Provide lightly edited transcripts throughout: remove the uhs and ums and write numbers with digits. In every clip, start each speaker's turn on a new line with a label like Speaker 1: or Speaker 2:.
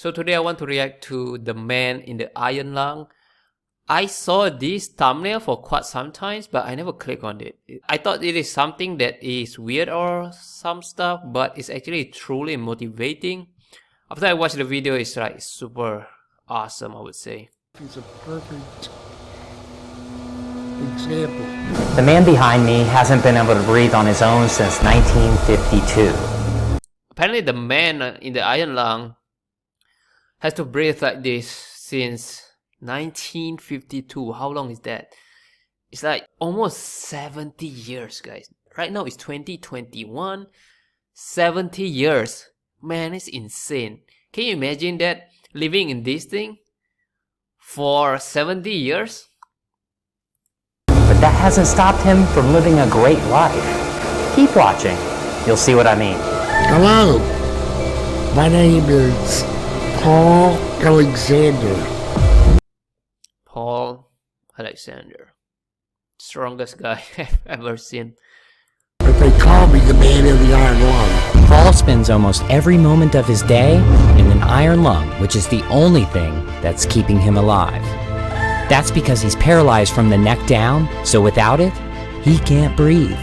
Speaker 1: So today I want to react to The Man in the Iron Lung. I saw this thumbnail for quite some times, but I never click on it. I thought it is something that is weird or some stuff, but it's actually truly motivating. After I watched the video, it's like super awesome, I would say.
Speaker 2: He's a perfect example.
Speaker 3: The man behind me hasn't been able to breathe on his own since 1952.
Speaker 1: Apparently the man in the iron lung has to breathe like this since 1952. How long is that? It's like almost 70 years, guys. Right now it's 2021. 70 years. Man, it's insane. Can you imagine that? Living in this thing for 70 years?
Speaker 3: But that hasn't stopped him from living a great life. Keep watching. You'll see what I mean.
Speaker 2: Hello, my name is Paul Alexander.
Speaker 1: Paul Alexander. Strongest guy I've ever seen.
Speaker 2: But they call me the man in the iron lung.
Speaker 3: Paul spends almost every moment of his day in an iron lung, which is the only thing that's keeping him alive. That's because he's paralyzed from the neck down, so without it, he can't breathe.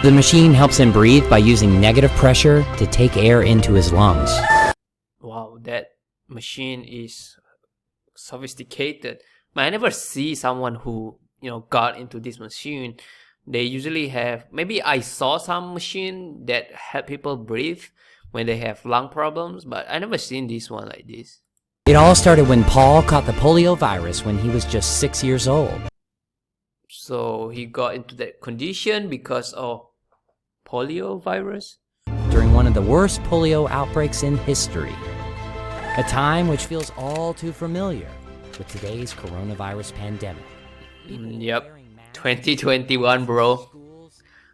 Speaker 3: The machine helps him breathe by using negative pressure to take air into his lungs.
Speaker 1: Wow, that machine is sophisticated. But I never see someone who, got into this machine. They usually have, maybe I saw some machine that help people breathe when they have lung problems, but I never seen this one like this.
Speaker 3: It all started when Paul caught the polio virus when he was just 6 years old.
Speaker 1: So he got into that condition because of polio virus?
Speaker 3: During one of the worst polio outbreaks in history. A time which feels all too familiar with today's coronavirus pandemic.
Speaker 1: Yep, 2021, bro.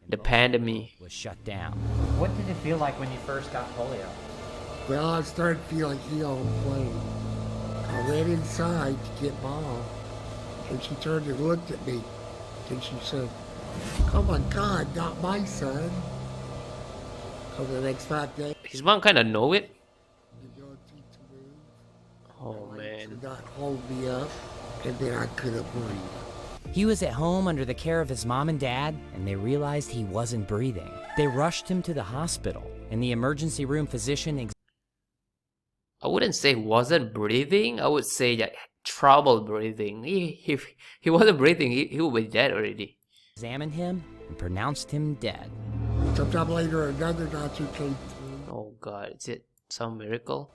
Speaker 1: The pandemic
Speaker 3: was shut down. What did it feel like when you first got polio?
Speaker 2: Well, I started feeling ill and plain. I ran inside to get Mom, and she turned and looked at me, and she said, "Oh my God, not my son." Over the next 5 days,
Speaker 1: his mom kind of know it.
Speaker 2: the ability to move,
Speaker 1: Oh man.
Speaker 2: did not hold me up, and then I couldn't breathe.
Speaker 3: He was at home under the care of his mom and dad, and they realized he wasn't breathing. They rushed him to the hospital, and the emergency room physician
Speaker 1: I wouldn't say wasn't breathing. I would say that trouble breathing. He wasn't breathing. He would be dead already.
Speaker 3: examined him and pronounced him dead.
Speaker 2: Sometime later, another doctor came through,
Speaker 1: Oh God, is it some miracle?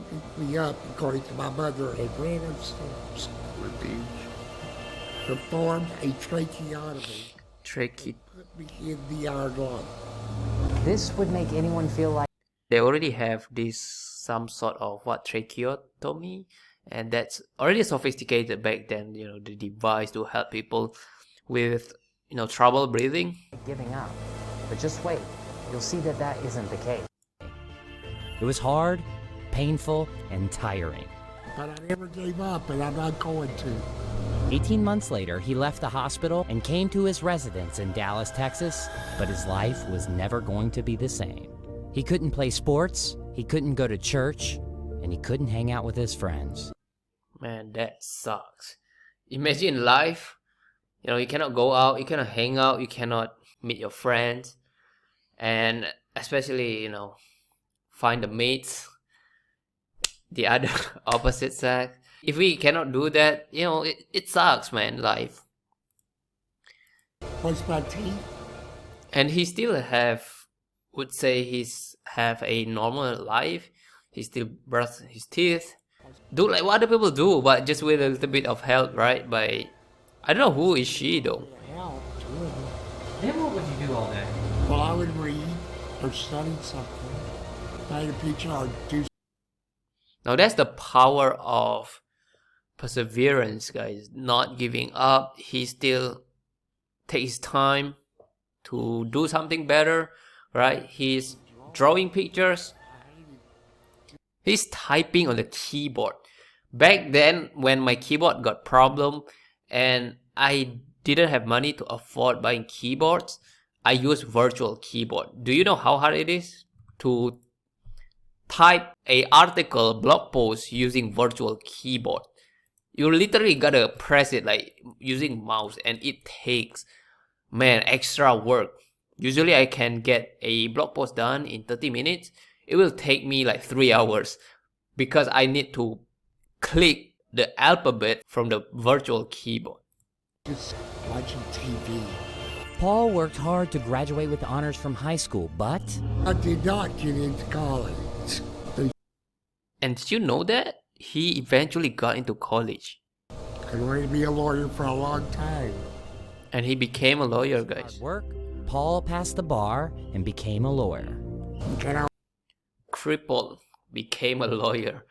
Speaker 2: picked me up, according to my mother, and ran upstairs with me, performed a tracheotomy,
Speaker 1: Tricky.
Speaker 2: put me in the iron lung.
Speaker 3: This would make anyone feel like
Speaker 1: They already have this some sort of tracheotomy, and that's already sophisticated back then. The device to help people with trouble breathing.
Speaker 3: giving up. But just wait, you'll see that that isn't the case. It was hard, painful, and tiring.
Speaker 2: But I never gave up, and I'm not going to.
Speaker 3: 18 months later, he left the hospital and came to his residence in Dallas, Texas, but his life was never going to be the same. He couldn't play sports, he couldn't go to church, and he couldn't hang out with his friends.
Speaker 1: Man, that sucks. Imagine life. You cannot go out, you cannot hang out, you cannot meet your friends, and especially, find the mates, the other opposite sex. If we cannot do that, it sucks, man, life.
Speaker 2: What's my teeth?
Speaker 1: And he still would say have a normal life. He still brush his teeth, do like what other people do, but just with a little bit of help, right? By, I don't know who is she though.
Speaker 2: Help, too.
Speaker 3: Then what would you do all day?
Speaker 2: Well, I would read or study something, find a picture, or do.
Speaker 1: Now that's the power of perseverance, guys. Not giving up. He still takes time to do something better, right? He's drawing pictures. He's typing on the keyboard. Back then, when my keyboard got problem and I didn't have money to afford buying keyboards, I used virtual keyboard. Do you know how hard it is to type a article, blog post using virtual keyboard. You literally gotta press it like using mouse, and it takes, man, extra work. Usually I can get a blog post done in 30 minutes. It will take me like 3 hours because I need to click the alphabet from the virtual keyboard.
Speaker 2: Just watching TV.
Speaker 3: Paul worked hard to graduate with honors from high school, but
Speaker 2: I did not get into college.
Speaker 1: And did you know that? He eventually got into college.
Speaker 2: I wanted to be a lawyer for a long time.
Speaker 1: And he became a lawyer,
Speaker 3: hard
Speaker 1: guys.
Speaker 3: work, Paul passed the bar and became a lawyer.
Speaker 2: Get out.
Speaker 1: Crippled, became a lawyer.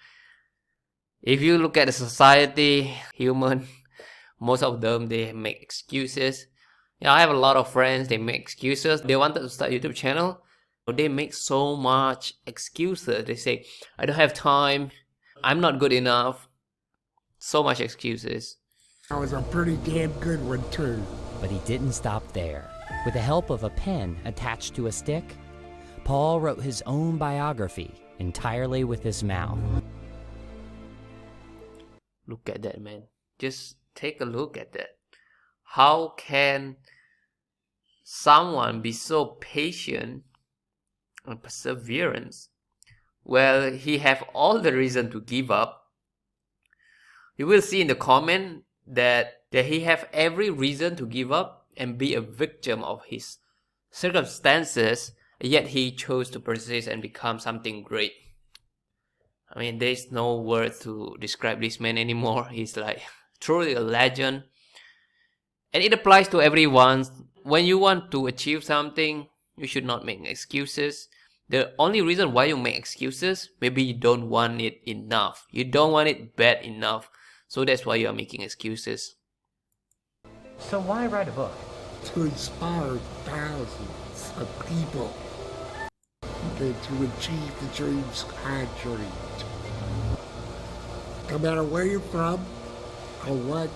Speaker 1: If you look at the society, human, most of them, they make excuses. Yeah, I have a lot of friends, they make excuses. They wanted to start a YouTube channel. They make so much excuses. They say, I don't have time. I'm not good enough. So much excuses.
Speaker 2: I was a pretty damn good one too.
Speaker 3: But he didn't stop there. With the help of a pen attached to a stick, Paul wrote his own biography entirely with his mouth.
Speaker 1: Look at that, man. Just take a look at that. How can someone be so patient and perseverance? Well, he have all the reason to give up. You will see in the comment that he have every reason to give up and be a victim of his circumstances, yet he chose to persist and become something great. I mean, there's no word to describe this man anymore. He's like truly a legend. And it applies to everyone. When you want to achieve something, you should not make excuses. The only reason why you make excuses, maybe you don't want it enough. You don't want it bad enough. So that's why you are making excuses.
Speaker 3: So why write a book?
Speaker 2: To inspire thousands of people and to achieve the dreams I dreamed. No matter where you're from or what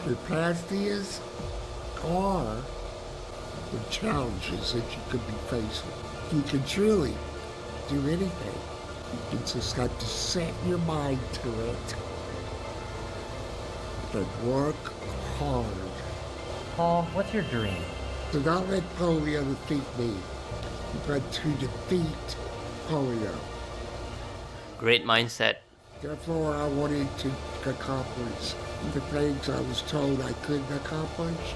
Speaker 2: your past is or the challenges that you could be facing, you can truly do anything. You just got to set your mind to it and work hard.
Speaker 3: Paul, what's your dream?
Speaker 2: Do not let polio defeat me, but to defeat polio.
Speaker 1: Great mindset.
Speaker 2: Therefore, I wanted to accomplish the things I was told I couldn't accomplish,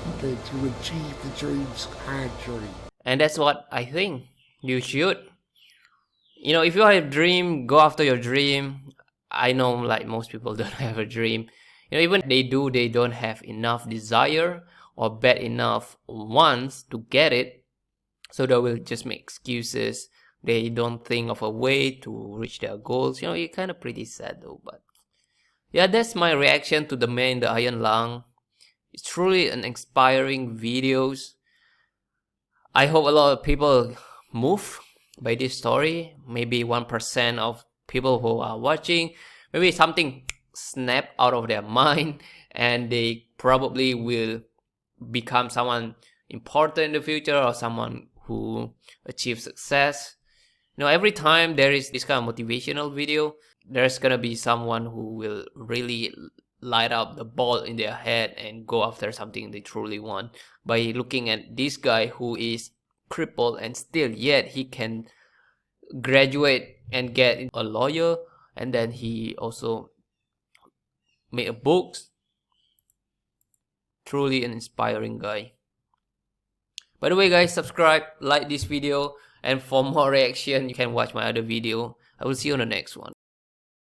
Speaker 2: and to achieve the dreams I dreamed.
Speaker 1: And that's what I think you should. You know, if you have a dream, go after your dream. I know like most people don't have a dream. You know, even they do, they don't have enough desire or bad enough wants to get it. So they will just make excuses. They don't think of a way to reach their goals. You know, it's kind of pretty sad though. But yeah, that's my reaction to the man in the iron lung. It's truly an inspiring videos. I hope a lot of people move by this story. Maybe 1% of people who are watching, maybe something snap out of their mind and they probably will become someone important in the future or someone who achieves success. You know, every time there is this kind of motivational video, there's gonna be someone who will really light up the ball in their head and go after something they truly want. By looking at this guy who is crippled and still yet he can graduate and get a lawyer, and then he also made a book. Truly an inspiring guy. By the way guys, subscribe, like this video, and for more reaction you can watch my other video. I will see you on the next one.